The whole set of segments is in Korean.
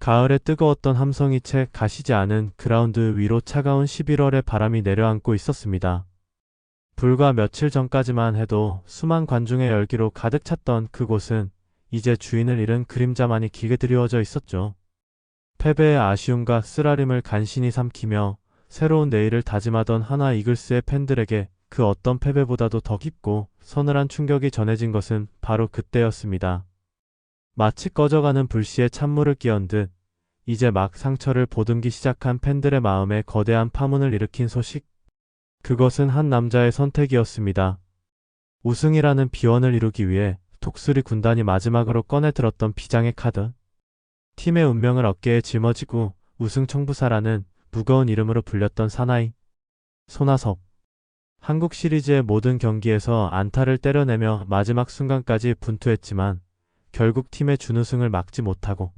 가을에 뜨거웠던 함성이 채 가시지 않은 그라운드 위로 차가운 11월의 바람이 내려앉고 있었습니다. 불과 며칠 전까지만 해도 수만 관중의 열기로 가득 찼던 그곳은 이제 주인을 잃은 그림자만이 길게 드리워져 있었죠. 패배의 아쉬움과 쓰라림을 간신히 삼키며 새로운 내일을 다짐하던 하나 이글스의 팬들에게 그 어떤 패배보다도 더 깊고 서늘한 충격이 전해진 것은 바로 그때였습니다. 마치 꺼져가는 불씨에 찬물을 끼얹 듯 이제 막 상처를 보듬기 시작한 팬들의 마음에 거대한 파문을 일으킨 소식. 그것은 한 남자의 선택이었습니다. 우승이라는 비원을 이루기 위해 독수리 군단이 마지막으로 꺼내 들었던 비장의 카드. 팀의 운명을 어깨에 짊어지고 우승 청부사라는 무거운 이름으로 불렸던 사나이 손아섭. 한국 시리즈의 모든 경기에서 안타를 때려내며 마지막 순간까지 분투했지만 결국 팀의 준우승을 막지 못하고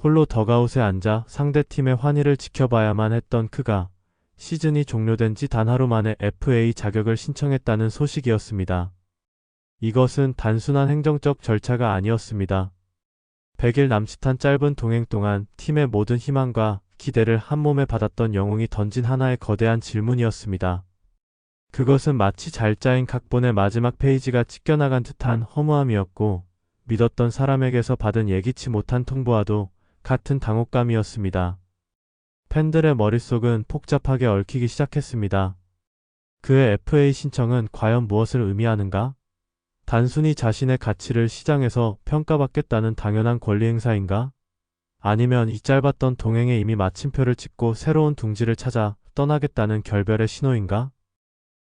홀로 더가웃에 앉아 상대팀의 환희를 지켜봐야만 했던 그가 시즌이 종료된 지 단 하루 만에 FA 자격을 신청했다는 소식이었습니다. 이것은 단순한 행정적 절차가 아니었습니다. 100일 남짓한 짧은 동행 동안 팀의 모든 희망과 기대를 한몸에 받았던 영웅이 던진 하나의 거대한 질문이었습니다. 그것은 마치 잘 짜인 각본의 마지막 페이지가 찢겨나간 듯한 허무함이었고 믿었던 사람에게서 받은 예기치 못한 통보와도 같은 당혹감이었습니다. 팬들의 머릿속은 복잡하게 얽히기 시작했습니다. 그의 FA 신청은 과연 무엇을 의미하는가? 단순히 자신의 가치를 시장에서 평가받겠다는 당연한 권리 행사인가? 아니면 이 짧았던 동행에 이미 마침표를 찍고 새로운 둥지를 찾아 떠나겠다는 결별의 신호인가?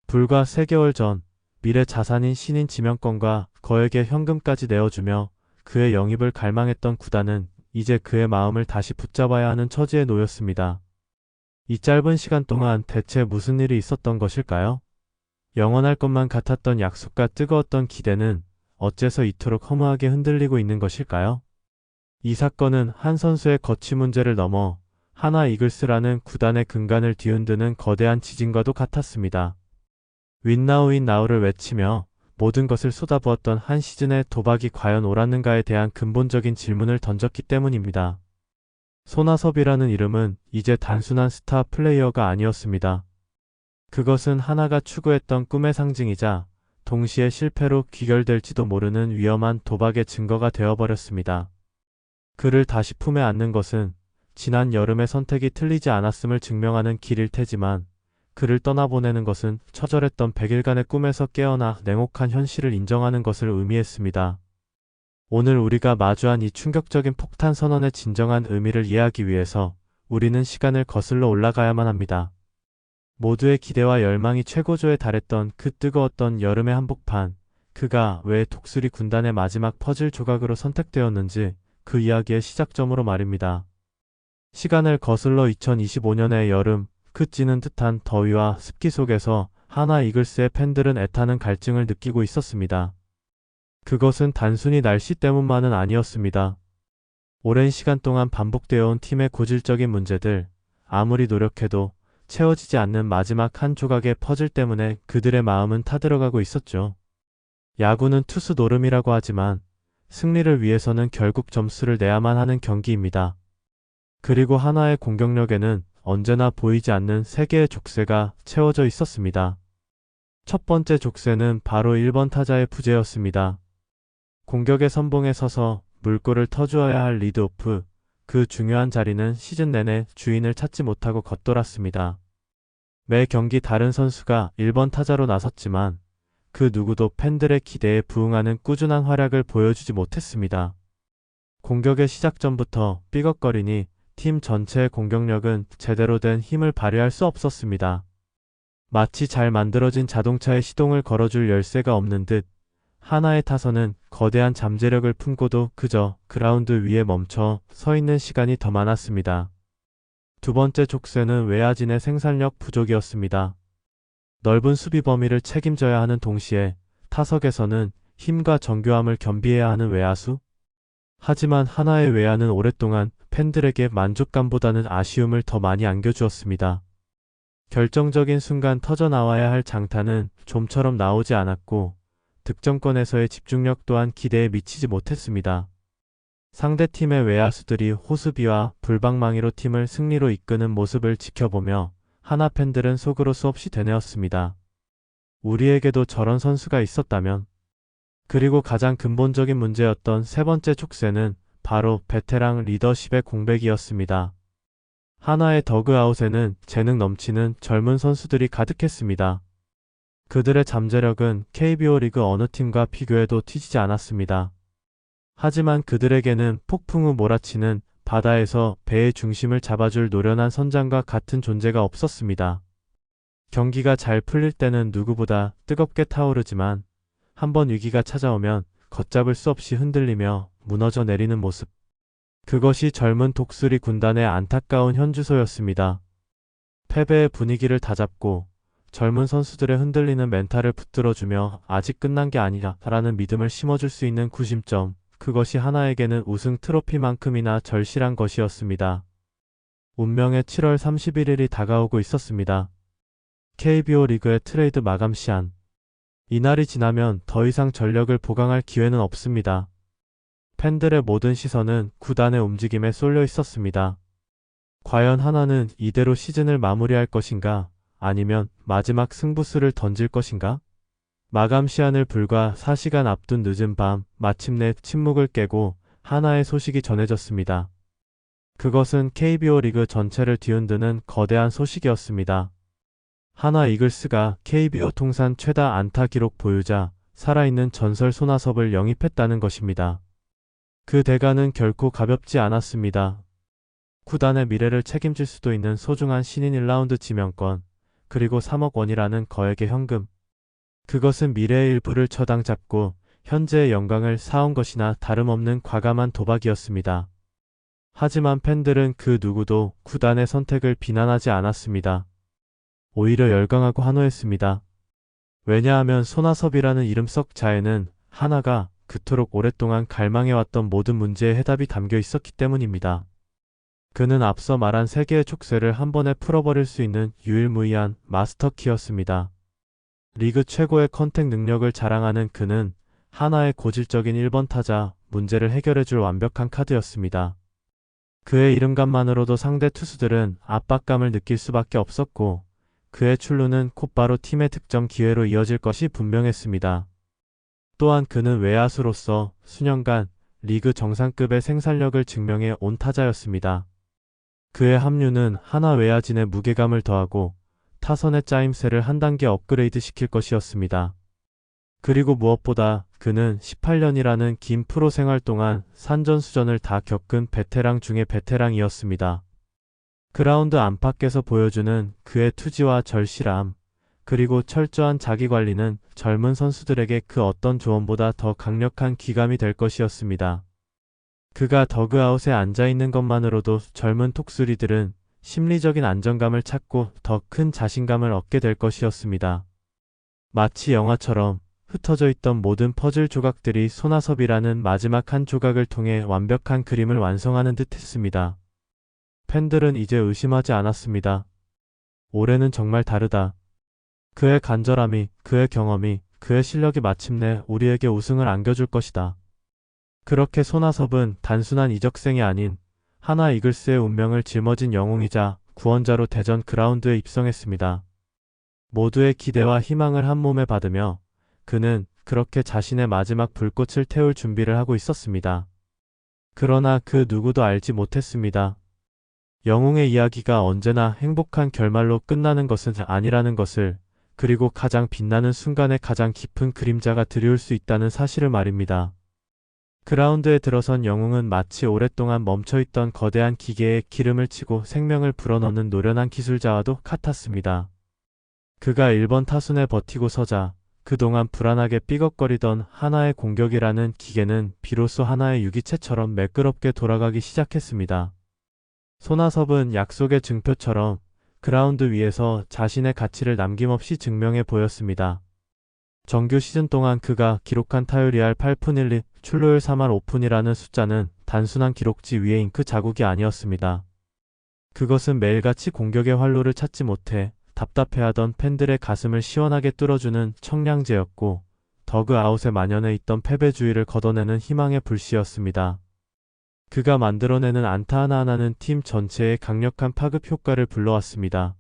불과 3개월 전 미래 자산인 신인 지명권과 거액의 현금까지 내어주며 그의 영입을 갈망했던 구단은 이제 그의 마음을 다시 붙잡아야 하는 처지에 놓였습니다. 이 짧은 시간 동안 대체 무슨 일이 있었던 것일까요? 영원할 것만 같았던 약속과 뜨거웠던 기대는 어째서 이토록 허무하게 흔들리고 있는 것일까요? 이 사건은 한 선수의 거취 문제를 넘어 하나 이글스라는 구단의 근간을 뒤흔드는 거대한 지진과도 같았습니다. 윈나우 윈나우를 외치며 모든 것을 쏟아부었던 한 시즌의 도박이 과연 옳았는가에 대한 근본적인 질문을 던졌기 때문입니다. 손아섭이라는 이름은 이제 단순한 스타 플레이어가 아니었습니다. 그것은 하나가 추구했던 꿈의 상징이자 동시에 실패로 귀결될지도 모르는 위험한 도박의 증거가 되어버렸습니다. 그를 다시 품에 안는 것은 지난 여름의 선택이 틀리지 않았음을 증명하는 길일 테지만 그를 떠나보내는 것은 처절했던 100일간의 꿈에서 깨어나 냉혹한 현실을 인정하는 것을 의미했습니다. 오늘 우리가 마주한 이 충격적인 폭탄 선언의 진정한 의미를 이해하기 위해서 우리는 시간을 거슬러 올라가야만 합니다. 모두의 기대와 열망이 최고조에 달했던 그 뜨거웠던 여름의 한복판, 그가 왜 독수리 군단의 마지막 퍼즐 조각으로 선택되었는지 그 이야기의 시작점으로 말입니다. 시간을 거슬러 2025년의 여름, 그 찌는 듯한 더위와 습기 속에서 하나 이글스의 팬들은 애타는 갈증을 느끼고 있었습니다. 그것은 단순히 날씨 때문만은 아니었습니다. 오랜 시간 동안 반복되어 온 팀의 고질적인 문제들, 아무리 노력해도 채워지지 않는 마지막 한 조각의 퍼즐 때문에 그들의 마음은 타들어가고 있었죠. 야구는 투수 노름이라고 하지만 승리를 위해서는 결국 점수를 내야만 하는 경기입니다. 그리고 하나의 공격력에는 언제나 보이지 않는 3개의 족쇄가 채워져 있었습니다. 첫 번째 족쇄는 바로 1번 타자의 부재였습니다. 공격의 선봉에 서서 물꼬를 터주어야 할 리드오프, 그 중요한 자리는 시즌 내내 주인을 찾지 못하고 겉돌았습니다. 매 경기 다른 선수가 1번 타자로 나섰지만 그 누구도 팬들의 기대에 부응하는 꾸준한 활약을 보여주지 못했습니다. 공격의 시작 전부터 삐걱거리니 팀 전체의 공격력은 제대로 된 힘을 발휘할 수 없었습니다. 마치 잘 만들어진 자동차에 시동을 걸어줄 열쇠가 없는 듯 하나의 타선은 거대한 잠재력을 품고도 그저 그라운드 위에 멈춰 서 있는 시간이 더 많았습니다. 두 번째 족쇄는 외야진의 생산력 부족이었습니다. 넓은 수비 범위를 책임져야 하는 동시에 타석에서는 힘과 정교함을 겸비해야 하는 외야수? 하지만 하나의 외야는 오랫동안 팬들에게 만족감보다는 아쉬움을 더 많이 안겨주었습니다. 결정적인 순간 터져나와야 할 장타는 좀처럼 나오지 않았고 득점권에서의 집중력 또한 기대에 미치지 못했습니다. 상대팀의 외야수들이 호수비와 불방망이로 팀을 승리로 이끄는 모습을 지켜보며 하나 팬들은 속으로 수없이 되뇌었습니다. 우리에게도 저런 선수가 있었다면. 그리고 가장 근본적인 문제였던 세 번째 촉새는 바로 베테랑 리더십의 공백이었습니다. 하나의 더그아웃에는 재능 넘치는 젊은 선수들이 가득했습니다. 그들의 잠재력은 KBO 리그 어느 팀과 비교해도 튀지지 않았습니다. 하지만 그들에게는 폭풍 후 몰아치는 바다에서 배의 중심을 잡아줄 노련한 선장과 같은 존재가 없었습니다. 경기가 잘 풀릴 때는 누구보다 뜨겁게 타오르지만 한번 위기가 찾아오면 걷잡을 수 없이 흔들리며 무너져 내리는 모습. 그것이 젊은 독수리 군단의 안타까운 현주소였습니다. 패배의 분위기를 다잡고 젊은 선수들의 흔들리는 멘탈을 붙들어주며 아직 끝난 게 아니라라는 믿음을 심어줄 수 있는 구심점, 그것이 하나에게는 우승 트로피만큼이나 절실한 것이었습니다. 운명의 7월 31일이 다가오고 있었습니다. KBO 리그의 트레이드 마감 시한. 이날이 지나면 더 이상 전력을 보강할 기회는 없습니다. 팬들의 모든 시선은 구단의 움직임에 쏠려 있었습니다. 과연 하나는 이대로 시즌을 마무리할 것인가? 아니면 마지막 승부수를 던질 것인가? 마감 시한을 불과 4시간 앞둔 늦은 밤, 마침내 침묵을 깨고 하나의 소식이 전해졌습니다. 그것은 KBO 리그 전체를 뒤흔드는 거대한 소식이었습니다. 하나 이글스가 KBO 통산 최다 안타 기록 보유자, 살아있는 전설 손아섭을 영입했다는 것입니다. 그 대가는 결코 가볍지 않았습니다. 구단의 미래를 책임질 수도 있는 소중한 신인 1라운드 지명권, 그리고 3억 원이라는 거액의 현금. 그것은 미래의 일부를 처당 잡고 현재의 영광을 사온 것이나 다름없는 과감한 도박이었습니다. 하지만 팬들은 그 누구도 구단의 선택을 비난하지 않았습니다. 오히려 열광하고 환호했습니다. 왜냐하면 손아섭이라는 이름 속 자에는 하나가 그토록 오랫동안 갈망해왔던 모든 문제의 해답이 담겨 있었기 때문입니다. 그는 앞서 말한 세 개의 촉새를 한 번에 풀어버릴 수 있는 유일무이한 마스터키였습니다. 리그 최고의 컨택 능력을 자랑하는 그는 하나의 고질적인 1번 타자, 문제를 해결해줄 완벽한 카드였습니다. 그의 이름값만으로도 상대 투수들은 압박감을 느낄 수밖에 없었고 그의 출루는 곧바로 팀의 득점 기회로 이어질 것이 분명했습니다. 또한 그는 외야수로서 수년간 리그 정상급의 생산력을 증명해 온 타자였습니다. 그의 합류는 하나 외야진의 무게감을 더하고 타선의 짜임새를 한 단계 업그레이드 시킬 것이었습니다. 그리고 무엇보다 그는 18년이라는 긴 프로 생활 동안 산전수전을 다 겪은 베테랑 중의 베테랑이었습니다. 그라운드 안팎에서 보여주는 그의 투지와 절실함, 그리고 철저한 자기관리는 젊은 선수들에게 그 어떤 조언보다 더 강력한 귀감이 될 것이었습니다. 그가 더그아웃에 앉아있는 것만으로도 젊은 독수리들은 심리적인 안정감을 찾고 더 큰 자신감을 얻게 될 것이었습니다. 마치 영화처럼 흩어져 있던 모든 퍼즐 조각들이 손아섭이라는 마지막 한 조각을 통해 완벽한 그림을 완성하는 듯 했습니다. 팬들은 이제 의심하지 않았습니다. 올해는 정말 다르다. 그의 간절함이, 그의 경험이, 그의 실력이 마침내 우리에게 우승을 안겨줄 것이다. 그렇게 손아섭은 단순한 이적생이 아닌 하나 이글스의 운명을 짊어진 영웅이자 구원자로 대전 그라운드에 입성했습니다. 모두의 기대와 희망을 한 몸에 받으며 그는 그렇게 자신의 마지막 불꽃을 태울 준비를 하고 있었습니다. 그러나 그 누구도 알지 못했습니다. 영웅의 이야기가 언제나 행복한 결말로 끝나는 것은 아니라는 것을, 그리고 가장 빛나는 순간에 가장 깊은 그림자가 드리울 수 있다는 사실을 말입니다. 그라운드에 들어선 영웅은 마치 오랫동안 멈춰있던 거대한 기계에 기름을 치고 생명을 불어넣는 노련한 기술자와도 같았습니다. 그가 1번 타순에 버티고 서자 그동안 불안하게 삐걱거리던 하나의 공격이라는 기계는 비로소 하나의 유기체처럼 매끄럽게 돌아가기 시작했습니다. 손아섭은 약속의 증표처럼 그라운드 위에서 자신의 가치를 남김없이 증명해 보였습니다. 정규 시즌 동안 그가 기록한 타율 2할 8푼 1리, 출루율 3할 5푼이라는 숫자는 단순한 기록지 위의 잉크 자국이 아니었습니다. 그것은 매일같이 공격의 활로를 찾지 못해 답답해하던 팬들의 가슴을 시원하게 뚫어주는 청량제였고 더그아웃에 만연해 있던 패배주의를 걷어내는 희망의 불씨였습니다. 그가 만들어내는 안타 하나하나는 팀 전체에 강력한 파급 효과를 불러왔습니다.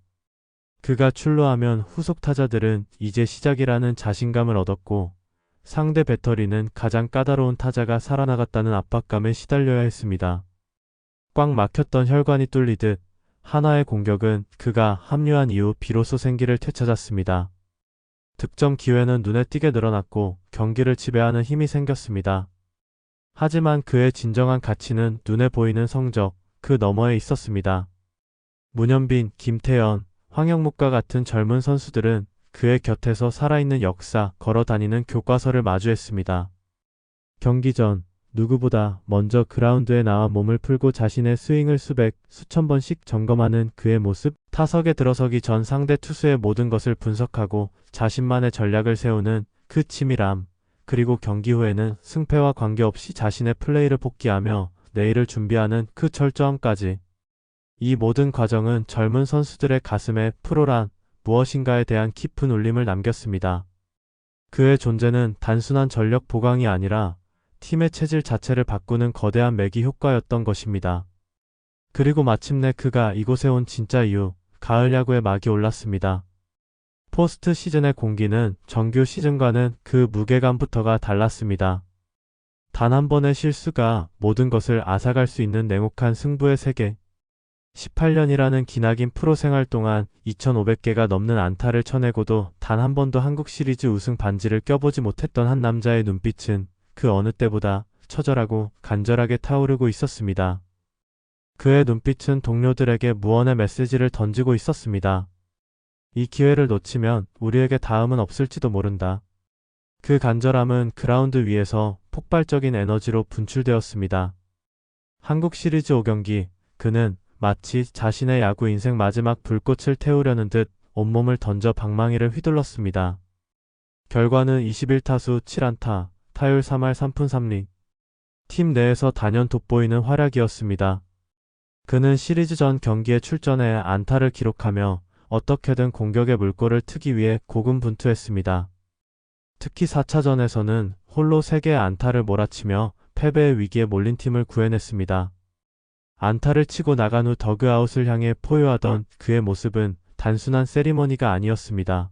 그가 출루하면 후속 타자들은 이제 시작이라는 자신감을 얻었고, 상대 배터리는 가장 까다로운 타자가 살아나갔다는 압박감에 시달려야 했습니다. 꽉 막혔던 혈관이 뚫리듯 하나의 공격은 그가 합류한 이후 비로소 생기를 되찾았습니다. 득점 기회는 눈에 띄게 늘어났고 경기를 지배하는 힘이 생겼습니다. 하지만 그의 진정한 가치는 눈에 보이는 성적, 그 너머에 있었습니다. 문현빈, 김태현, 황영묵과 같은 젊은 선수들은 그의 곁에서 살아있는 역사, 걸어다니는 교과서를 마주했습니다. 경기 전 누구보다 먼저 그라운드에 나와 몸을 풀고 자신의 스윙을 수천 번씩 점검하는 그의 모습, 타석에 들어서기 전 상대 투수의 모든 것을 분석하고 자신만의 전략을 세우는 그 치밀함, 그리고 경기 후에는 승패와 관계없이 자신의 플레이를 복귀하며 내일을 준비하는 그 철저함까지. 이 모든 과정은 젊은 선수들의 가슴에 프로란 무엇인가에 대한 깊은 울림을 남겼습니다. 그의 존재는 단순한 전력 보강이 아니라 팀의 체질 자체를 바꾸는 거대한 매기 효과였던 것입니다. 그리고 마침내 그가 이곳에 온 진짜 이유, 가을 야구의 막이 올랐습니다. 포스트 시즌의 공기는 정규 시즌과는 그 무게감부터가 달랐습니다. 단 한 번의 실수가 모든 것을 앗아갈 수 있는 냉혹한 승부의 세계. 18년이라는 기나긴 프로 생활 동안 2,500개가 넘는 안타를 쳐내고도 단 한 번도 한국 시리즈 우승 반지를 껴보지 못했던 한 남자의 눈빛은 그 어느 때보다 처절하고 간절하게 타오르고 있었습니다. 그의 눈빛은 동료들에게 무언의 메시지를 던지고 있었습니다. 이 기회를 놓치면 우리에게 다음은 없을지도 모른다. 그 간절함은 그라운드 위에서 폭발적인 에너지로 분출되었습니다. 한국 시리즈 5경기, 그는 마치 자신의 야구 인생 마지막 불꽃을 태우려는 듯 온몸을 던져 방망이를 휘둘렀습니다. 결과는 21타수 7안타, 타율 3할 3푼 3리. 팀 내에서 단연 돋보이는 활약이었습니다. 그는 시리즈 전 경기에 출전해 안타를 기록하며 어떻게든 공격의 물꼬를 트기 위해 고군분투했습니다. 특히 4차전에서는 홀로 3개의 안타를 몰아치며 패배의 위기에 몰린 팀을 구해냈습니다. 안타를 치고 나간 후 더그아웃을 향해 포효하던 그의 모습은 단순한 세리머니가 아니었습니다.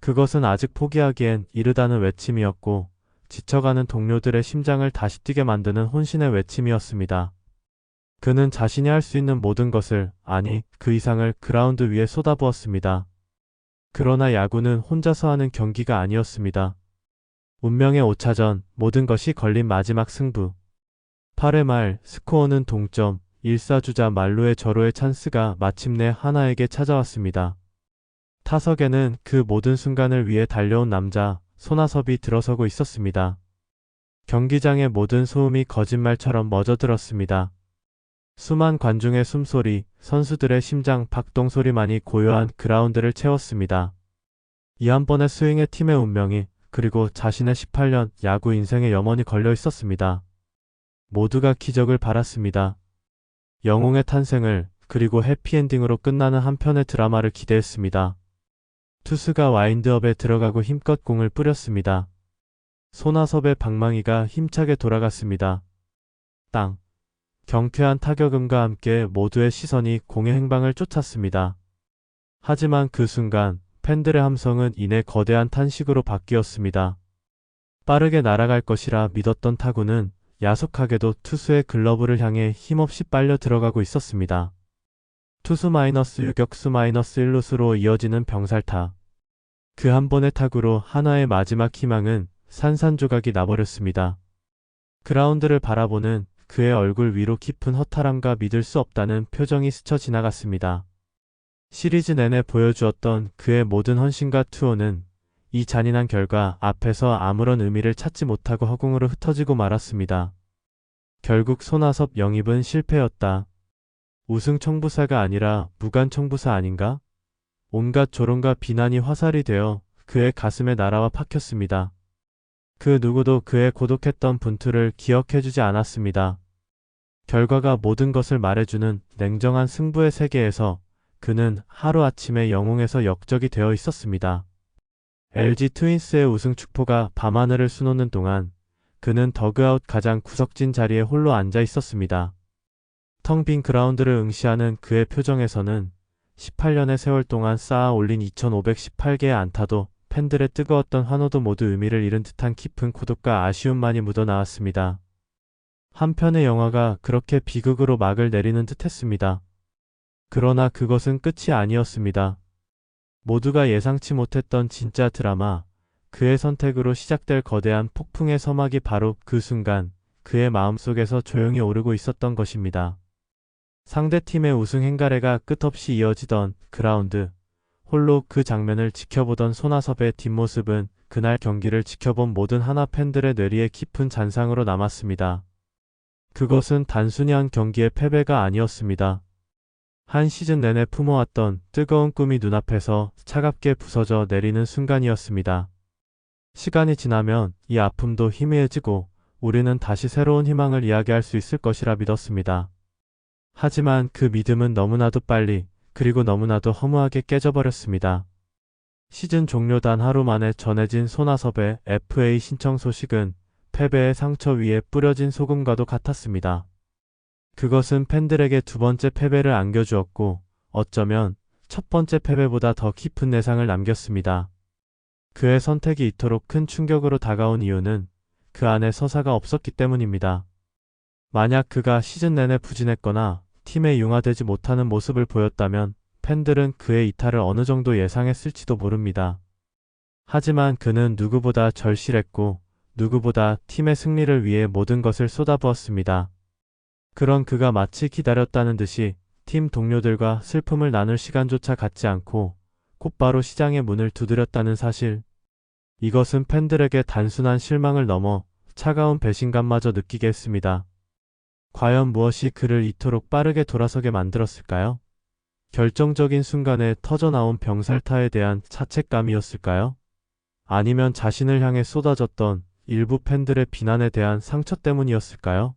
그것은 아직 포기하기엔 이르다는 외침이었고 지쳐가는 동료들의 심장을 다시 뛰게 만드는 혼신의 외침이었습니다. 그는 자신이 할 수 있는 모든 것을, 아니 그 이상을 그라운드 위에 쏟아부었습니다. 그러나 야구는 혼자서 하는 경기가 아니었습니다. 운명의 5차전, 모든 것이 걸린 마지막 승부. 8회 말 스코어는 동점, 1사주자 말루의 절호의 찬스가 마침내 하나에게 찾아왔습니다. 타석에는 그 모든 순간을 위해 달려온 남자 손아섭이 들어서고 있었습니다. 경기장의 모든 소음이 거짓말처럼 멎어들었습니다. 수만 관중의 숨소리, 선수들의 심장 박동 소리만이 고요한 그라운드를 채웠습니다. 이 한 번의 스윙에 팀의 운명이, 그리고 자신의 18년 야구 인생에 영원히 걸려 있었습니다. 모두가 기적을 바랐습니다. 영웅의 탄생을, 그리고 해피엔딩으로 끝나는 한 편의 드라마를 기대했습니다. 투수가 와인드업에 들어가고 힘껏 공을 뿌렸습니다. 손아섭의 방망이가 힘차게 돌아갔습니다. 땅. 경쾌한 타격음과 함께 모두의 시선이 공의 행방을 쫓았습니다. 하지만 그 순간 팬들의 함성은 이내 거대한 탄식으로 바뀌었습니다. 빠르게 날아갈 것이라 믿었던 타구는 야속하게도 투수의 글러브를 향해 힘없이 빨려 들어가고 있었습니다. 투수 마이너스 유격수 마이너스 1루수로 이어지는 병살타. 그 한 번의 타구로 하나의 마지막 희망은 산산조각이 나버렸습니다. 그라운드를 바라보는 그의 얼굴 위로 깊은 허탈함과 믿을 수 없다는 표정이 스쳐 지나갔습니다. 시리즈 내내 보여주었던 그의 모든 헌신과 투혼은 이 잔인한 결과 앞에서 아무런 의미를 찾지 못하고 허공으로 흩어지고 말았습니다. 결국 손아섭 영입은 실패였다. 우승 청부사가 아니라 무관 청부사 아닌가? 온갖 조롱과 비난이 화살이 되어 그의 가슴에 날아와 박혔습니다. 그 누구도 그의 고독했던 분투를 기억해주지 않았습니다. 결과가 모든 것을 말해주는 냉정한 승부의 세계에서 그는 하루아침에 영웅에서 역적이 되어 있었습니다. LG 트윈스의 우승 축포가 밤하늘을 수놓는 동안 그는 더그아웃 가장 구석진 자리에 홀로 앉아 있었습니다. 텅 빈 그라운드를 응시하는 그의 표정에서는 18년의 세월 동안 쌓아 올린 2518개의 안타도 팬들의 뜨거웠던 환호도 모두 의미를 잃은 듯한 깊은 고독과 아쉬움만이 묻어나왔습니다. 한 편의 영화가 그렇게 비극으로 막을 내리는 듯했습니다. 그러나 그것은 끝이 아니었습니다. 모두가 예상치 못했던 진짜 드라마, 그의 선택으로 시작될 거대한 폭풍의 서막이 바로 그 순간 그의 마음속에서 조용히 오르고 있었던 것입니다. 상대팀의 우승 행가래가 끝없이 이어지던 그라운드, 홀로 그 장면을 지켜보던 손아섭의 뒷모습은 그날 경기를 지켜본 모든 하나 팬들의 뇌리에 깊은 잔상으로 남았습니다. 그것은 단순히 한 경기의 패배가 아니었습니다. 한 시즌 내내 품어왔던 뜨거운 꿈이 눈앞에서 차갑게 부서져 내리는 순간이었습니다. 시간이 지나면 이 아픔도 희미해지고 우리는 다시 새로운 희망을 이야기할 수 있을 것이라 믿었습니다. 하지만 그 믿음은 너무나도 빨리 그리고 너무나도 허무하게 깨져버렸습니다. 시즌 종료 단 하루 만에 전해진 손아섭의 FA 신청 소식은 패배의 상처 위에 뿌려진 소금과도 같았습니다. 그것은 팬들에게 두 번째 패배를 안겨주었고 어쩌면 첫 번째 패배보다 더 깊은 내상을 남겼습니다. 그의 선택이 이토록 큰 충격으로 다가온 이유는 그 안에 서사가 없었기 때문입니다. 만약 그가 시즌 내내 부진했거나 팀에 융화되지 못하는 모습을 보였다면 팬들은 그의 이탈을 어느 정도 예상했을지도 모릅니다. 하지만 그는 누구보다 절실했고 누구보다 팀의 승리를 위해 모든 것을 쏟아부었습니다. 그런 그가 마치 기다렸다는 듯이 팀 동료들과 슬픔을 나눌 시간조차 갖지 않고 곧바로 시장의 문을 두드렸다는 사실. 이것은 팬들에게 단순한 실망을 넘어 차가운 배신감마저 느끼게 했습니다. 과연 무엇이 그를 이토록 빠르게 돌아서게 만들었을까요? 결정적인 순간에 터져나온 병살타에 대한 자책감이었을까요? 아니면 자신을 향해 쏟아졌던 일부 팬들의 비난에 대한 상처 때문이었을까요?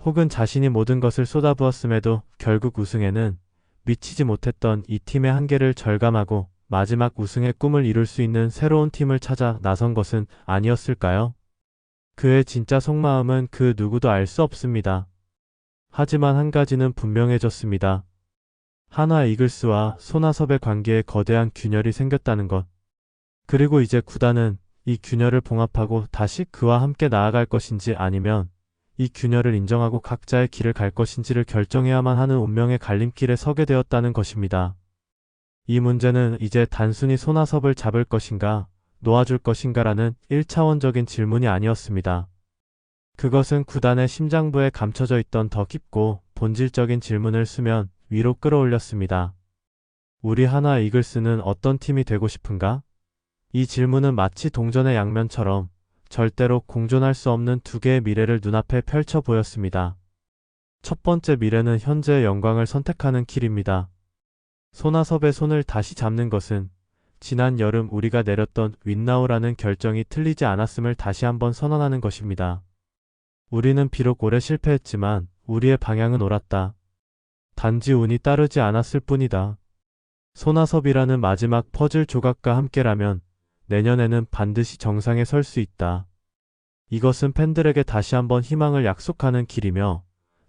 혹은 자신이 모든 것을 쏟아부었음에도 결국 우승에는 미치지 못했던 이 팀의 한계를 절감하고 마지막 우승의 꿈을 이룰 수 있는 새로운 팀을 찾아 나선 것은 아니었을까요? 그의 진짜 속마음은 그 누구도 알 수 없습니다. 하지만 한 가지는 분명해졌습니다. 하나 이글스와 손아섭의 관계에 거대한 균열이 생겼다는 것. 그리고 이제 구단은 이 균열을 봉합하고 다시 그와 함께 나아갈 것인지 아니면 이 균열을 인정하고 각자의 길을 갈 것인지를 결정해야만 하는 운명의 갈림길에 서게 되었다는 것입니다. 이 문제는 이제 단순히 손아섭을 잡을 것인가, 놓아줄 것인가라는 1차원적인 질문이 아니었습니다. 그것은 구단의 심장부에 감춰져 있던 더 깊고 본질적인 질문을 수면 위로 끌어올렸습니다. 우리 하나 이글스는 어떤 팀이 되고 싶은가? 이 질문은 마치 동전의 양면처럼 절대로 공존할 수 없는 두 개의 미래를 눈앞에 펼쳐 보였습니다. 첫 번째 미래는 현재의 영광을 선택하는 길입니다. 손아섭의 손을 다시 잡는 것은 지난 여름 우리가 내렸던 윈나우라는 결정이 틀리지 않았음을 다시 한번 선언하는 것입니다. 우리는 비록 오래 실패했지만 우리의 방향은 옳았다. 단지 운이 따르지 않았을 뿐이다. 손아섭이라는 마지막 퍼즐 조각과 함께라면 내년에는 반드시 정상에 설 수 있다. 이것은 팬들에게 다시 한번 희망을 약속하는 길이며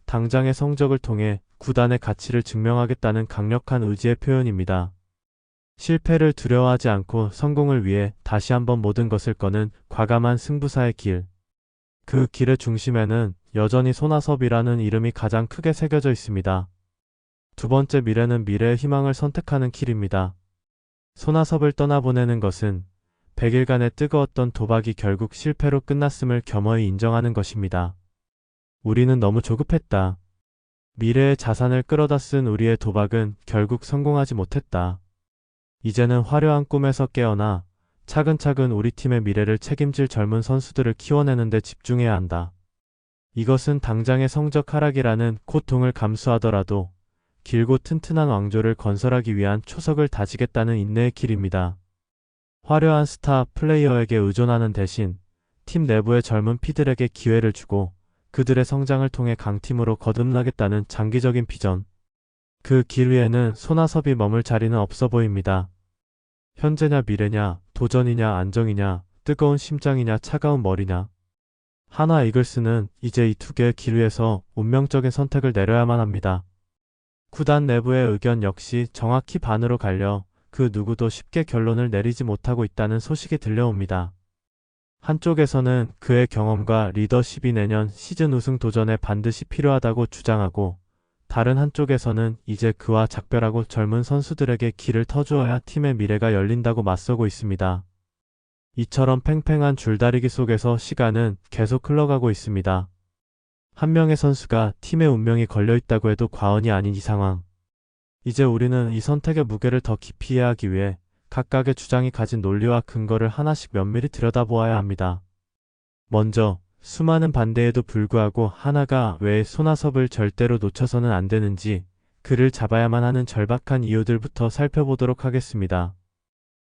당장의 성적을 통해 구단의 가치를 증명하겠다는 강력한 의지의 표현입니다. 실패를 두려워하지 않고 성공을 위해 다시 한번 모든 것을 거는 과감한 승부사의 길. 그 길의 중심에는 여전히 손아섭이라는 이름이 가장 크게 새겨져 있습니다. 두 번째 미래는 미래의 희망을 선택하는 길입니다. 손아섭을 떠나보내는 것은 100일간의 뜨거웠던 도박이 결국 실패로 끝났음을 겸허히 인정하는 것입니다. 우리는 너무 조급했다. 미래의 자산을 끌어다 쓴 우리의 도박은 결국 성공하지 못했다. 이제는 화려한 꿈에서 깨어나 차근차근 우리 팀의 미래를 책임질 젊은 선수들을 키워내는 데 집중해야 한다. 이것은 당장의 성적 하락이라는 고통을 감수하더라도 길고 튼튼한 왕조를 건설하기 위한 초석을 다지겠다는 인내의 길입니다. 화려한 스타 플레이어에게 의존하는 대신 팀 내부의 젊은 피들에게 기회를 주고 그들의 성장을 통해 강팀으로 거듭나겠다는 장기적인 비전. 그 길 위에는 손아섭이 머물 자리는 없어 보입니다. 현재냐 미래냐, 도전이냐 안정이냐, 뜨거운 심장이냐 차가운 머리냐. 하나 이글스는 이제 이 두 개의 길 위에서 운명적인 선택을 내려야만 합니다. 구단 내부의 의견 역시 정확히 반으로 갈려 그 누구도 쉽게 결론을 내리지 못하고 있다는 소식이 들려옵니다. 한쪽에서는 그의 경험과 리더십이 내년 시즌 우승 도전에 반드시 필요하다고 주장하고, 다른 한쪽에서는 이제 그와 작별하고 젊은 선수들에게 길을 터주어야 팀의 미래가 열린다고 맞서고 있습니다. 이처럼 팽팽한 줄다리기 속에서 시간은 계속 흘러가고 있습니다. 한 명의 선수가 팀의 운명이 걸려있다고 해도 과언이 아닌 이 상황. 이제 우리는 이 선택의 무게를 더 깊이 이해하기 위해 각각의 주장이 가진 논리와 근거를 하나씩 면밀히 들여다보아야 합니다. 먼저 수많은 반대에도 불구하고 하나가 왜 손아섭을 절대로 놓쳐서는 안 되는지, 그를 잡아야만 하는 절박한 이유들부터 살펴보도록 하겠습니다.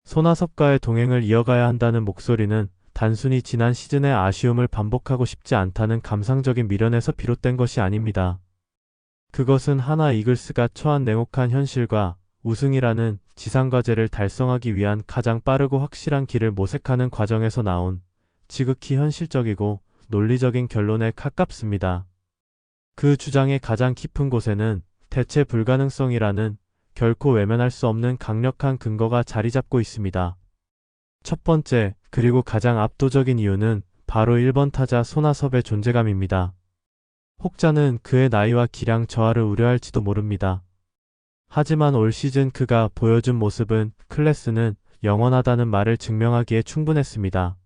손아섭과의 동행을 이어가야 한다는 목소리는 단순히 지난 시즌의 아쉬움을 반복하고 싶지 않다는 감상적인 미련에서 비롯된 것이 아닙니다. 그것은 하나 이글스가 처한 냉혹한 현실과 우승이라는 지상과제를 달성하기 위한 가장 빠르고 확실한 길을 모색하는 과정에서 나온 지극히 현실적이고 논리적인 결론에 가깝습니다. 그 주장의 가장 깊은 곳에는 대체 불가능성이라는 결코 외면할 수 없는 강력한 근거가 자리 잡고 있습니다. 첫 번째, 그리고 가장 압도적인 이유는 바로 1번 타자 손아섭의 존재감입니다. 혹자는 그의 나이와 기량 저하를 우려할지도 모릅니다. 하지만 올 시즌 그가 보여준 모습은 클래스는 영원하다는 말을 증명하기에 충분했습니다.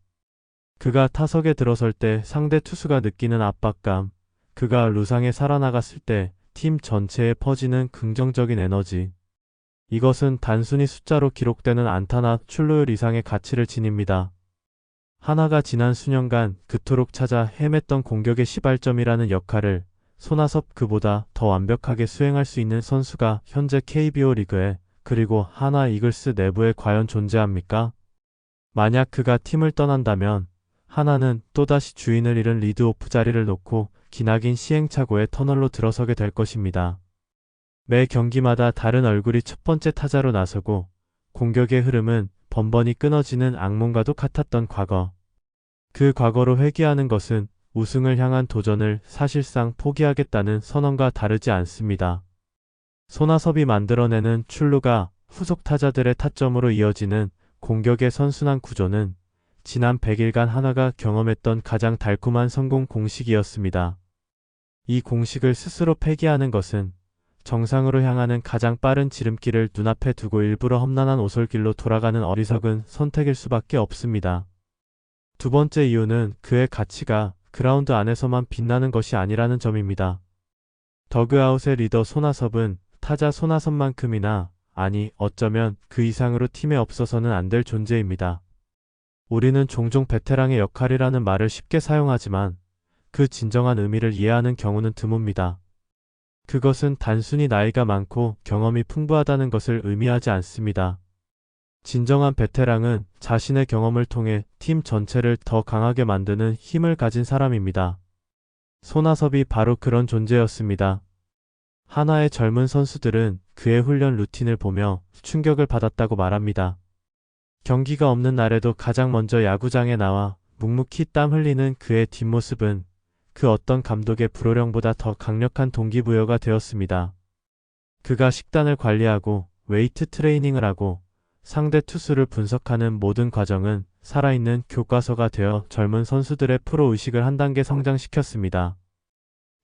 그가 타석에 들어설 때 상대 투수가 느끼는 압박감, 그가 루상에 살아나갔을 때 팀 전체에 퍼지는 긍정적인 에너지. 이것은 단순히 숫자로 기록되는 안타나 출루율 이상의 가치를 지닙니다. 하나가 지난 수년간 그토록 찾아 헤맸던 공격의 시발점이라는 역할을 손아섭 그보다 더 완벽하게 수행할 수 있는 선수가 현재 KBO 리그에, 그리고 하나 이글스 내부에 과연 존재합니까? 만약 그가 팀을 떠난다면 하나는 또다시 주인을 잃은 리드오프 자리를 놓고 기나긴 시행착오의 터널로 들어서게 될 것입니다. 매 경기마다 다른 얼굴이 첫 번째 타자로 나서고 공격의 흐름은 번번이 끊어지는 악몽과도 같았던 과거. 그 과거로 회귀하는 것은 우승을 향한 도전을 사실상 포기하겠다는 선언과 다르지 않습니다. 손아섭이 만들어내는 출루가 후속 타자들의 타점으로 이어지는 공격의 선순환 구조는 지난 100일간 하나가 경험했던 가장 달콤한 성공 공식이었습니다. 이 공식을 스스로 폐기하는 것은 정상으로 향하는 가장 빠른 지름길을 눈앞에 두고 일부러 험난한 오솔길로 돌아가는 어리석은 선택일 수밖에 없습니다. 두 번째 이유는 그의 가치가 그라운드 안에서만 빛나는 것이 아니라는 점입니다. 더그아웃의 리더 손아섭은 타자 손아섭만큼이나, 아니 어쩌면 그 이상으로 팀에 없어서는 안 될 존재입니다. 우리는 종종 베테랑의 역할이라는 말을 쉽게 사용하지만 그 진정한 의미를 이해하는 경우는 드뭅니다. 그것은 단순히 나이가 많고 경험이 풍부하다는 것을 의미하지 않습니다. 진정한 베테랑은 자신의 경험을 통해 팀 전체를 더 강하게 만드는 힘을 가진 사람입니다. 손아섭이 바로 그런 존재였습니다. 하나의 젊은 선수들은 그의 훈련 루틴을 보며 충격을 받았다고 말합니다. 경기가 없는 날에도 가장 먼저 야구장에 나와 묵묵히 땀 흘리는 그의 뒷모습은 그 어떤 감독의 불호령보다 더 강력한 동기부여가 되었습니다. 그가 식단을 관리하고 웨이트 트레이닝을 하고 상대 투수를 분석하는 모든 과정은 살아있는 교과서가 되어 젊은 선수들의 프로의식을 한 단계 성장시켰습니다.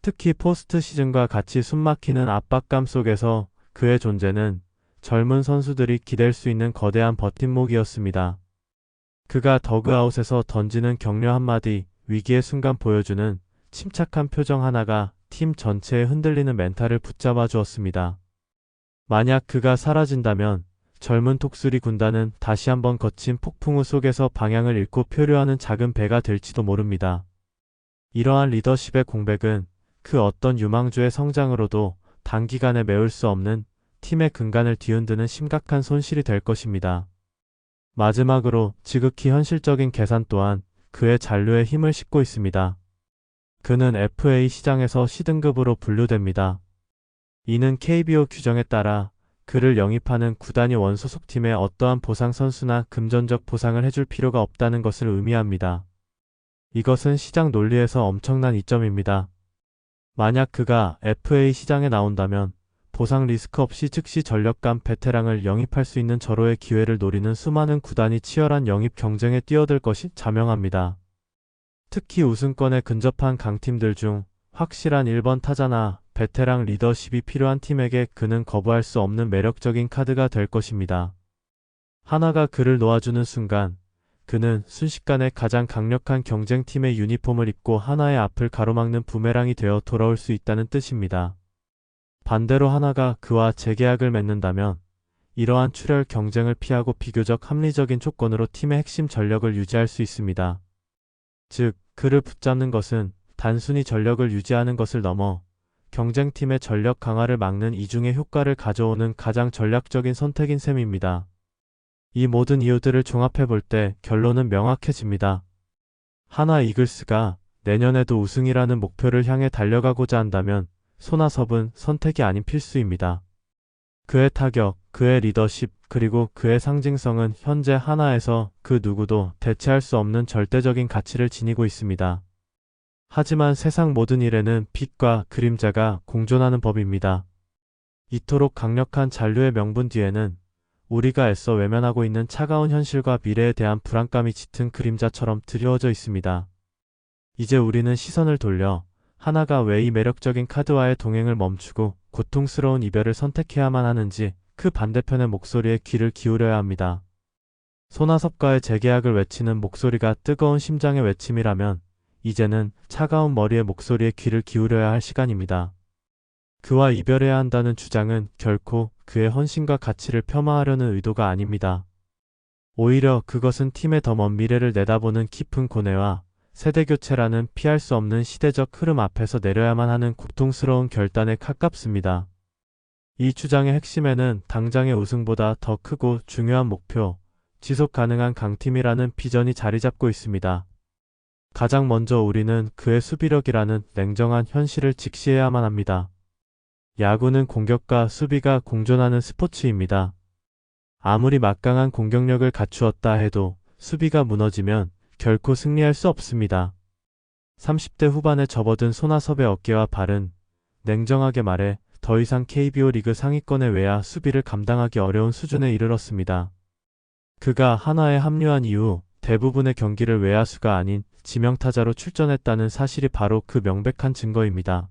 특히 포스트 시즌과 같이 숨막히는 압박감 속에서 그의 존재는 젊은 선수들이 기댈 수 있는 거대한 버팀목이었습니다. 그가 더그아웃에서 던지는 격려 한마디, 위기의 순간 보여주는 침착한 표정 하나가 팀 전체에 흔들리는 멘탈을 붙잡아 주었습니다. 만약 그가 사라진다면 젊은 톡수리 군단은 다시 한번 거친 폭풍우 속에서 방향을 잃고 표류하는 작은 배가 될지도 모릅니다. 이러한 리더십의 공백은 그 어떤 유망주의 성장으로도 단기간에 메울 수 없는 팀의 근간을 뒤흔드는 심각한 손실이 될 것입니다. 마지막으로 지극히 현실적인 계산 또한 그의 잔류에 힘을 싣고 있습니다. 그는 FA 시장에서 C등급으로 분류됩니다. 이는 KBO 규정에 따라 그를 영입하는 구단이 원소속팀에 어떠한 보상 선수나 금전적 보상을 해줄 필요가 없다는 것을 의미합니다. 이것은 시장 논리에서 엄청난 이점입니다. 만약 그가 FA 시장에 나온다면 보상 리스크 없이 즉시 전력감 베테랑을 영입할 수 있는 절호의 기회를 노리는 수많은 구단이 치열한 영입 경쟁에 뛰어들 것이 자명합니다. 특히 우승권에 근접한 강팀들 중 확실한 1번 타자나 베테랑 리더십이 필요한 팀에게 그는 거부할 수 없는 매력적인 카드가 될 것입니다. 하나가 그를 놓아주는 순간 그는 순식간에 가장 강력한 경쟁팀의 유니폼을 입고 하나의 앞을 가로막는 부메랑이 되어 돌아올 수 있다는 뜻입니다. 반대로 하나가 그와 재계약을 맺는다면 이러한 출혈 경쟁을 피하고 비교적 합리적인 조건으로 팀의 핵심 전력을 유지할 수 있습니다. 즉, 그를 붙잡는 것은 단순히 전력을 유지하는 것을 넘어 경쟁팀의 전력 강화를 막는 이중의 효과를 가져오는 가장 전략적인 선택인 셈입니다. 이 모든 이유들을 종합해 볼 때 결론은 명확해집니다. 하나 이글스가 내년에도 우승이라는 목표를 향해 달려가고자 한다면 손아섭은 선택이 아닌 필수입니다. 그의 타격, 그의 리더십, 그리고 그의 상징성은 현재 하나에서 그 누구도 대체할 수 없는 절대적인 가치를 지니고 있습니다. 하지만 세상 모든 일에는 빛과 그림자가 공존하는 법입니다. 이토록 강력한 잔류의 명분 뒤에는 우리가 애써 외면하고 있는 차가운 현실과 미래에 대한 불안감이 짙은 그림자처럼 드리워져 있습니다. 이제 우리는 시선을 돌려 하나가 왜 이 매력적인 카드와의 동행을 멈추고 고통스러운 이별을 선택해야만 하는지 그 반대편의 목소리에 귀를 기울여야 합니다. 손아섭과의 재계약을 외치는 목소리가 뜨거운 심장의 외침이라면 이제는 차가운 머리의 목소리에 귀를 기울여야 할 시간입니다. 그와 이별해야 한다는 주장은 결코 그의 헌신과 가치를 폄하하려는 의도가 아닙니다. 오히려 그것은 팀의 더 먼 미래를 내다보는 깊은 고뇌와 세대교체라는 피할 수 없는 시대적 흐름 앞에서 내려야만 하는 고통스러운 결단에 가깝습니다. 이 주장의 핵심에는 당장의 우승보다 더 크고 중요한 목표, 지속 가능한 강팀이라는 비전이 자리 잡고 있습니다. 가장 먼저 우리는 그의 수비력이라는 냉정한 현실을 직시해야만 합니다. 야구는 공격과 수비가 공존하는 스포츠입니다. 아무리 막강한 공격력을 갖추었다 해도 수비가 무너지면 결코 승리할 수 없습니다. 30대 후반에 접어든 손아섭의 어깨와 발은 냉정하게 말해 더 이상 KBO 리그 상위권의 외야 수비를 감당하기 어려운 수준에 이르렀습니다. 그가 하나에 합류한 이후 대부분의 경기를 외야수가 아닌 지명타자로 출전했다는 사실이 바로 그 명백한 증거입니다.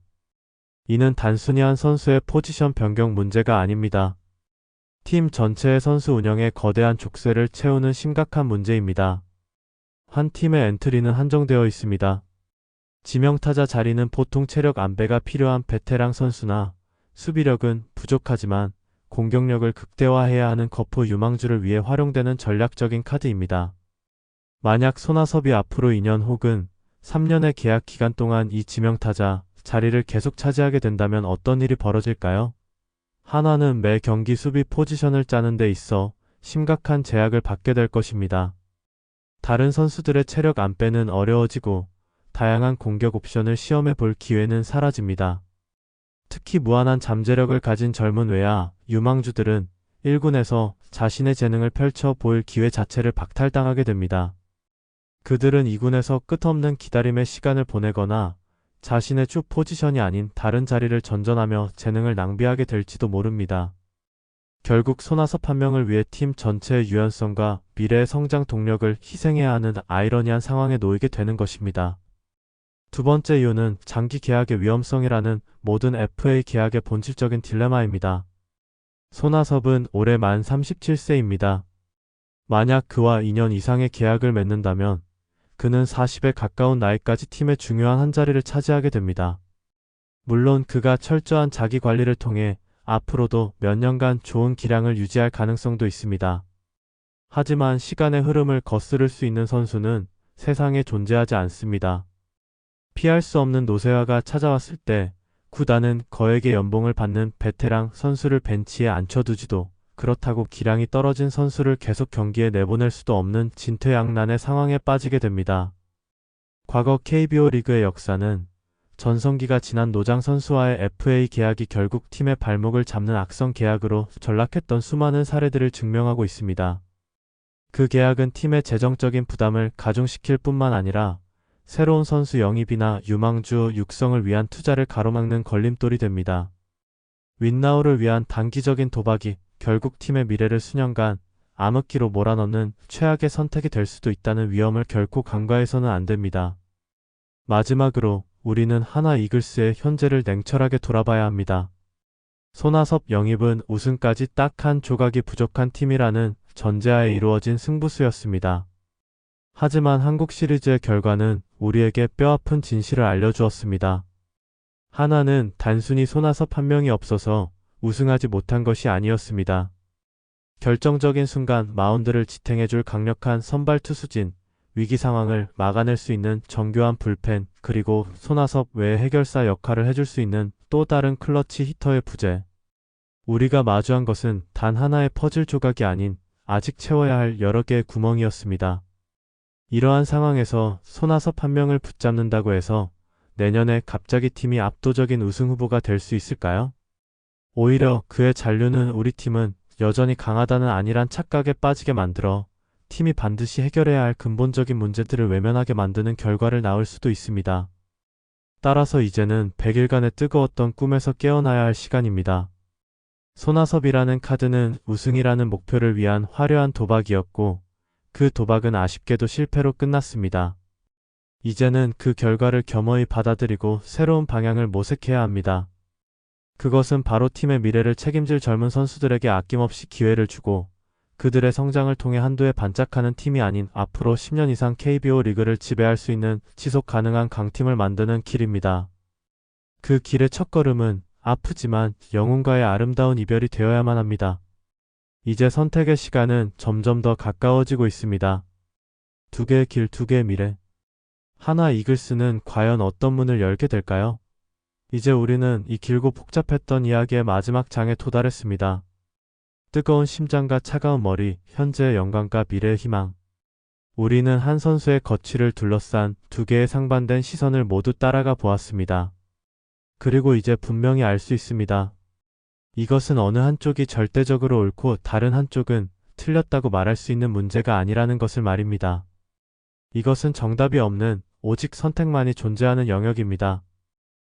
이는 단순히 한 선수의 포지션 변경 문제가 아닙니다. 팀 전체의 선수 운영에 거대한 족쇄를 채우는 심각한 문제입니다. 한 팀의 엔트리는 한정되어 있습니다. 지명타자 자리는 보통 체력 안배가 필요한 베테랑 선수나 수비력은 부족하지만 공격력을 극대화해야 하는 거푸 유망주를 위해 활용되는 전략적인 카드입니다. 만약 손아섭이 앞으로 2년 혹은 3년의 계약 기간 동안 이 지명타자 자리를 계속 차지하게 된다면 어떤 일이 벌어질까요? 하나는 매 경기 수비 포지션을 짜는 데 있어 심각한 제약을 받게 될 것입니다. 다른 선수들의 체력 안배는 어려워지고 다양한 공격 옵션을 시험해 볼 기회는 사라집니다. 특히 무한한 잠재력을 가진 젊은 외야 유망주들은 1군에서 자신의 재능을 펼쳐 보일 기회 자체를 박탈당하게 됩니다. 그들은 2군에서 끝없는 기다림의 시간을 보내거나 자신의 주 포지션이 아닌 다른 자리를 전전하며 재능을 낭비하게 될지도 모릅니다. 결국 손아섭 한 명을 위해 팀 전체의 유연성과 미래의 성장 동력을 희생해야 하는 아이러니한 상황에 놓이게 되는 것입니다. 두 번째 이유는 장기 계약의 위험성이라는 모든 FA 계약의 본질적인 딜레마입니다. 손아섭은 올해 만 37세입니다. 만약 그와 2년 이상의 계약을 맺는다면 그는 40에 가까운 나이까지 팀의 중요한 한 자리를 차지하게 됩니다. 물론 그가 철저한 자기 관리를 통해 앞으로도 몇 년간 좋은 기량을 유지할 가능성도 있습니다. 하지만 시간의 흐름을 거스를 수 있는 선수는 세상에 존재하지 않습니다. 피할 수 없는 노쇠화가 찾아왔을 때 구단은 거액의 연봉을 받는 베테랑 선수를 벤치에 앉혀두지도 그렇다고 기량이 떨어진 선수를 계속 경기에 내보낼 수도 없는 진퇴양난의 상황에 빠지게 됩니다. 과거 KBO 리그의 역사는 전성기가 지난 노장 선수와의 FA 계약이 결국 팀의 발목을 잡는 악성 계약으로 전락했던 수많은 사례들을 증명하고 있습니다. 그 계약은 팀의 재정적인 부담을 가중시킬 뿐만 아니라 새로운 선수 영입이나 유망주 육성을 위한 투자를 가로막는 걸림돌이 됩니다. 윈나우를 위한 단기적인 도박이 결국 팀의 미래를 수년간 암흑기로 몰아넣는 최악의 선택이 될 수도 있다는 위험을 결코 간과해서는 안 됩니다. 마지막으로 우리는 하나 이글스의 현재를 냉철하게 돌아봐야 합니다. 손아섭 영입은 우승까지 딱 한 조각이 부족한 팀이라는 전제하에 이루어진 승부수였습니다. 하지만 한국 시리즈의 결과는 우리에게 뼈아픈 진실을 알려주었습니다. 하나는 단순히 손아섭 한 명이 없어서 우승하지 못한 것이 아니었습니다. 결정적인 순간 마운드를 지탱해줄 강력한 선발 투수진, 위기 상황을 막아낼 수 있는 정교한 불펜, 그리고 손아섭 외의 해결사 역할을 해줄 수 있는 또 다른 클러치 히터의 부재. 우리가 마주한 것은 단 하나의 퍼즐 조각이 아닌 아직 채워야 할 여러 개의 구멍이었습니다. 이러한 상황에서 손아섭 한 명을 붙잡는다고 해서 내년에 갑자기 팀이 압도적인 우승 후보가 될 수 있을까요? 오히려 그의 잔류는 우리 팀은 여전히 강하다는 안일한 착각에 빠지게 만들어 팀이 반드시 해결해야 할 근본적인 문제들을 외면하게 만드는 결과를 낳을 수도 있습니다. 따라서 이제는 100일간의 뜨거웠던 꿈에서 깨어나야 할 시간입니다. 손아섭이라는 카드는 우승이라는 목표를 위한 화려한 도박이었고 그 도박은 아쉽게도 실패로 끝났습니다. 이제는 그 결과를 겸허히 받아들이고 새로운 방향을 모색해야 합니다. 그것은 바로 팀의 미래를 책임질 젊은 선수들에게 아낌없이 기회를 주고 그들의 성장을 통해 한도에 반짝하는 팀이 아닌 앞으로 10년 이상 KBO 리그를 지배할 수 있는 지속 가능한 강팀을 만드는 길입니다. 그 길의 첫걸음은 아프지만 영웅과의 아름다운 이별이 되어야만 합니다. 이제 선택의 시간은 점점 더 가까워지고 있습니다. 두 개의 길, 두 개의 미래. 하나 이글스는 과연 어떤 문을 열게 될까요? 이제 우리는 이 길고 복잡했던 이야기의 마지막 장에 도달했습니다. 뜨거운 심장과 차가운 머리, 현재의 영광과 미래의 희망. 우리는 한 선수의 거취를 둘러싼 두 개의 상반된 시선을 모두 따라가 보았습니다. 그리고 이제 분명히 알 수 있습니다. 이것은 어느 한쪽이 절대적으로 옳고 다른 한쪽은 틀렸다고 말할 수 있는 문제가 아니라는 것을 말입니다. 이것은 정답이 없는 오직 선택만이 존재하는 영역입니다.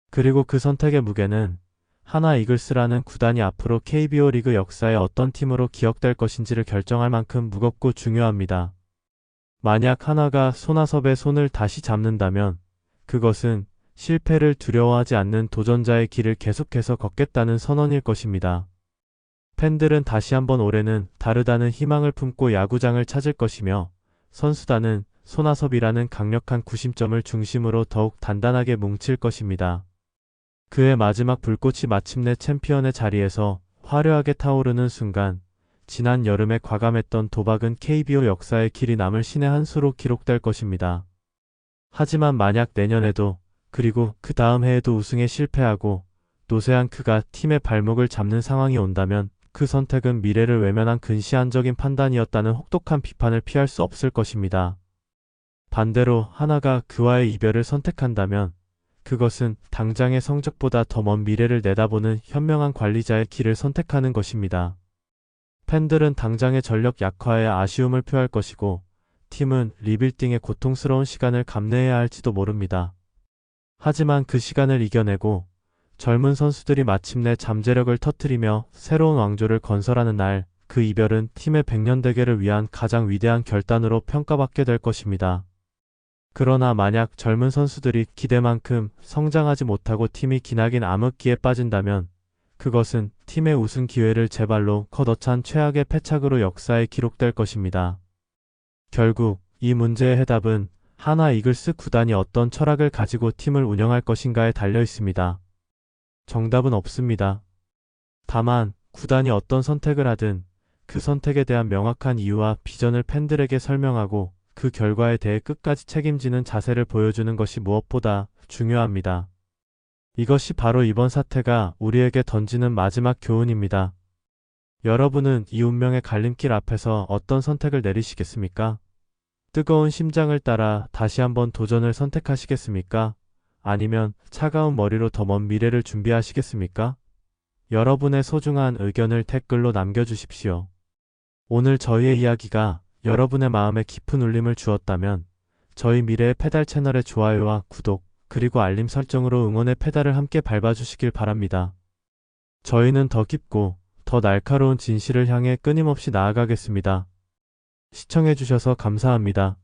그리고 그 선택의 무게는 하나 이글스라는 구단이 앞으로 KBO 리그 역사의 어떤 팀으로 기억될 것인지를 결정할 만큼 무겁고 중요합니다. 만약 하나가 손아섭의 손을 다시 잡는다면 그것은 실패를 두려워하지 않는 도전자의 길을 계속해서 걷겠다는 선언일 것입니다. 팬들은 다시 한번 올해는 다르다는 희망을 품고 야구장을 찾을 것이며 선수단은 손아섭이라는 강력한 구심점을 중심으로 더욱 단단하게 뭉칠 것입니다. 그의 마지막 불꽃이 마침내 챔피언의 자리에서 화려하게 타오르는 순간 지난 여름에 과감했던 도박은 KBO 역사의 길이 남을 신의 한 수로 기록될 것입니다. 하지만 만약 내년에도 그리고 그 다음 해에도 우승에 실패하고 노세한 그가 팀의 발목을 잡는 상황이 온다면 그 선택은 미래를 외면한 근시안적인 판단이었다는 혹독한 비판을 피할 수 없을 것입니다. 반대로 하나가 그와의 이별을 선택한다면 그것은 당장의 성적보다 더 먼 미래를 내다보는 현명한 관리자의 길을 선택하는 것입니다. 팬들은 당장의 전력 약화에 아쉬움을 표할 것이고 팀은 리빌딩의 고통스러운 시간을 감내해야 할지도 모릅니다. 하지만 그 시간을 이겨내고 젊은 선수들이 마침내 잠재력을 터뜨리며 새로운 왕조를 건설하는 날, 그 이별은 팀의 100년 대계를 위한 가장 위대한 결단으로 평가받게 될 것입니다. 그러나 만약 젊은 선수들이 기대만큼 성장하지 못하고 팀이 기나긴 암흑기에 빠진다면 그것은 팀의 우승 기회를 제 발로 걷어찬 최악의 패착으로 역사에 기록될 것입니다. 결국 이 문제의 해답은 하나 이글스 구단이 어떤 철학을 가지고 팀을 운영할 것인가에 달려 있습니다. 정답은 없습니다. 다만 구단이 어떤 선택을 하든 그 선택에 대한 명확한 이유와 비전을 팬들에게 설명하고 그 결과에 대해 끝까지 책임지는 자세를 보여주는 것이 무엇보다 중요합니다. 이것이 바로 이번 사태가 우리에게 던지는 마지막 교훈입니다. 여러분은 이 운명의 갈림길 앞에서 어떤 선택을 내리시겠습니까? 뜨거운 심장을 따라 다시 한번 도전을 선택하시겠습니까? 아니면 차가운 머리로 더 먼 미래를 준비하시겠습니까? 여러분의 소중한 의견을 댓글로 남겨주십시오. 오늘 저희의 이야기가 여러분의 마음에 깊은 울림을 주었다면 저희 미래의 페달 채널의 좋아요와 구독, 그리고 알림 설정으로 응원의 페달을 함께 밟아주시길 바랍니다. 저희는 더 깊고 더 날카로운 진실을 향해 끊임없이 나아가겠습니다. 시청해주셔서 감사합니다.